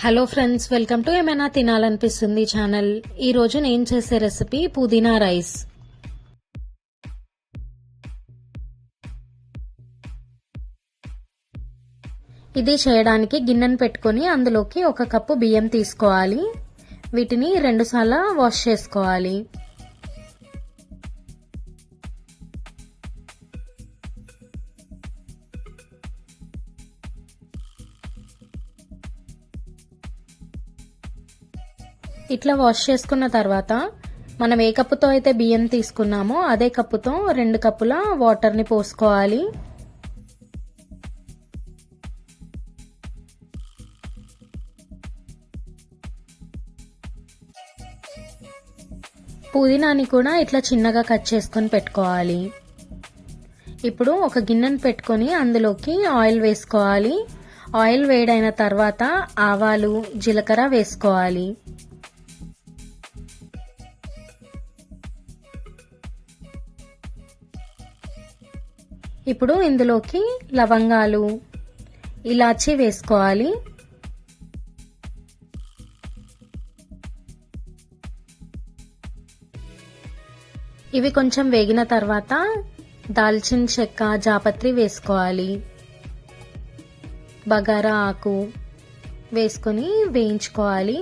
Hello friends, welcome to ఏమైనా తినాలనిపిస్తుంది channel. ఈరోజు నేను చేసే రెసిపీ పుదీనా రైస్. ఇది చేయడానికి గిన్నెను పెట్టుకొని అందులోకి 1 కప్పు బియ్యం తీసుకోవాలి. వీటిని 2 సార్లు వాష్ చేసుకోవాలి. ఇట్లా వాష్ చేసుకున్న తర్వాత మనం ఏ కప్పుతో అయితే బియ్యం తీసుకున్నామో అదే కప్పుతో 2 కప్పుల వాటర్ని పోసుకోవాలి. పుదీనాని కూడా ఇట్లా చిన్నగా కట్ చేసుకొని పెట్టుకోవాలి. ఇప్పుడు ఒక గిన్నెను పెట్టుకొని అందులోకి ఆయిల్ వేసుకోవాలి. ఆయిల్ వేడైన తర్వాత ఆవాలు, జీలకర్ర వేసుకోవాలి. ఇప్పుడు ఇందులోకి లవంగాలు, ఇలాచీ వేసుకోవాలి. ఇవి కొంచెం వేగిన తర్వాత దాల్చిన చెక్క, జాపత్రి వేసుకోవాలి. బగారా ఆకు వేసుకొని వేయించుకోవాలి.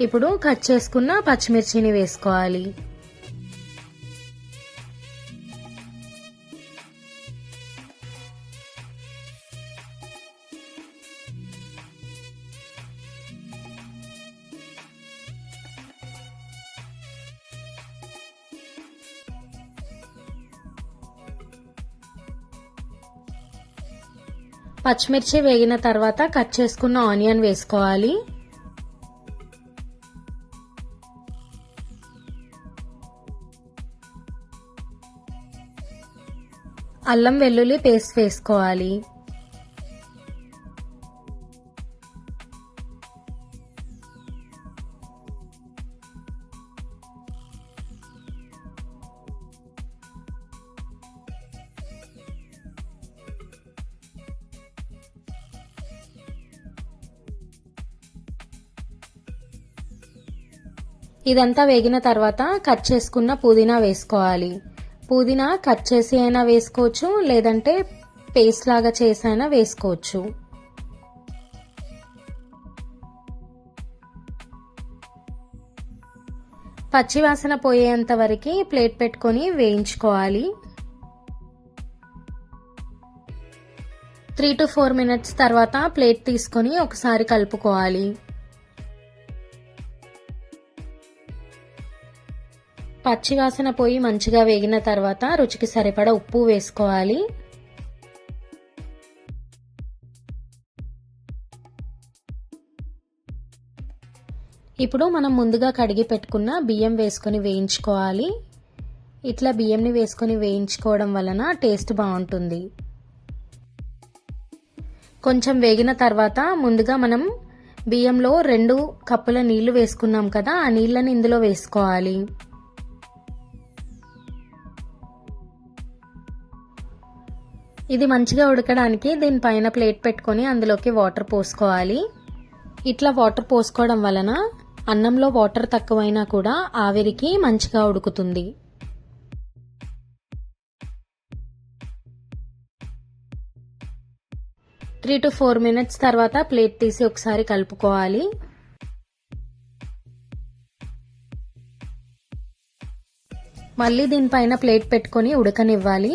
ఇప్పుడు కట్ చేసుకున్న పచ్చిమిర్చిని వేసుకోవాలి. పచ్చిమిర్చి వేగిన తర్వాత కట్ చేసుకున్న ఆనియన్ వేసుకోవాలి. అల్లం వెల్లుల్లి పేస్ట్ వేసుకోవాలి. ఇదంతా వేగిన తర్వాత కట్ చేసుకున్న పుదీనా వేసుకోవాలి. పుదీనా కట్ చేసి అయినా వేసుకోవచ్చు, లేదంటే పేస్ట్ లాగా చేసి అయినా వేసుకోవచ్చు. పచ్చివాసన పోయేంత వరకు ప్లేట్ పెట్టుకొని వేయించుకోవాలి. 3 to 4 minutes తర్వాత ప్లేట్ తీసుకొని ఒకసారి కలుపుకోవాలి. పచ్చివాసన పోయి మంచిగా వేగిన తర్వాత రుచికి సరిపడా ఉప్పు వేసుకోవాలి. ఇప్పుడు మనం ముందుగా కడిగి పెట్టుకున్న బియ్యం వేసుకొని వేయించుకోవాలి. ఇట్లా బియ్యంని వేసుకొని వేయించుకోవడం వలన టేస్ట్ బాగుంటుంది. కొంచెం వేగిన తర్వాత ముందుగా మనం బియ్యంలో 2 కప్పుల నీళ్లు వేసుకున్నాం కదా, ఆ నీళ్ళని ఇందులో వేసుకోవాలి. ఇది మంచిగా ఉడకడానికి దీనిపైన ప్లేట్ పెట్టుకొని అందులోకి వాటర్ పోసుకోవాలి. ఇట్లా వాటర్ పోసుకోవడం వలన అన్నంలో వాటర్ తక్కువైనా కూడా ఆవిరికి మంచిగా ఉడుకుతుంది. త్రీ టు 4 minutes తర్వాత ప్లేట్ తీసి ఒకసారి కలుపుకోవాలి. మళ్ళీ దీనిపైన ప్లేట్ పెట్టుకొని ఉడకనివ్వాలి.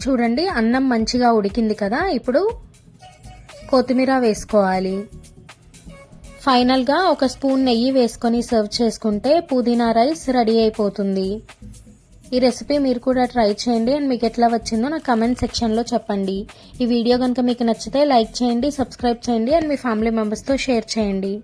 చూడండి, అన్నం మంచిగా ఉడికింది కదా. ఇప్పుడు కొత్తిమీర వేసుకోవాలి. ఫైనల్గా 1 స్పూన్ నెయ్యి వేసుకొని సర్వ్ చేసుకుంటే పుదీనా రైస్ రెడీ అయిపోతుంది. ఈ రెసిపీ మీరు కూడా ట్రై చేయండి అండ్ మీకు ఎట్లా వచ్చిందో నాకు కమెంట్ సెక్షన్లో చెప్పండి. ఈ వీడియో కనుక మీకు నచ్చితే లైక్ చేయండి, సబ్స్క్రైబ్ చేయండి అండ్ మీ ఫ్యామిలీ మెంబర్స్తో షేర్ చేయండి.